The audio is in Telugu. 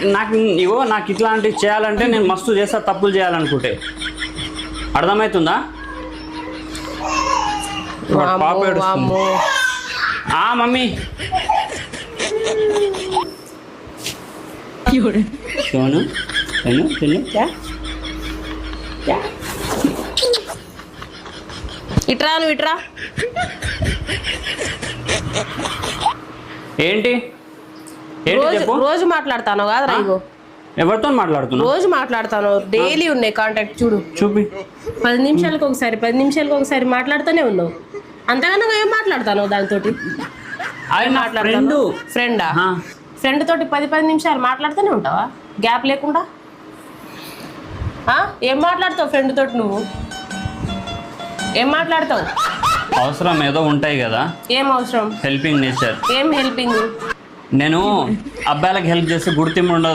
నాకు ఇట్లాంటివి చేయాలంటే నేను మస్తు చేస్తా, తప్పులు చేయాలనుకుంటే. అర్థమవుతుందా? పాప ఏడుస్తుంది. మమ్మీ సోను ఇట్రా నువ్వు ఇట్రా. ఏంటి రోజు మాట్లాడతాను కాదురా? ఇగో ఎవరితో మాట్లాడుతున్నా? రోజు మాట్లాడతాను, డైలీ ఉన్నాయి కాంటాక్ట్. చూపి 10 నిమిషాలకు ఒకసారి మాట్లాడుతూనే ఉన్నావు. అంతగానో ఏం మాట్లాడతాను దానితోటి? ఫ్రెండ్ తోటి 10 నిమిషాలు మాట్లాడుతూనే ఉంటావా గ్యాప్ లేకుండా? ఏం మాట్లాడతావు ఫ్రెండ్ తోటి? నువ్వు ఏం మాట్లాడతావు? అవసరం ఏదో ఉంటాయి కదా. ఏం అవసరం? Helping nature. ఏం హెల్పింగ్? నేను అబ్బాయిలకు హెల్ప్ చేస్తే గుర్తింపు ఉండదు.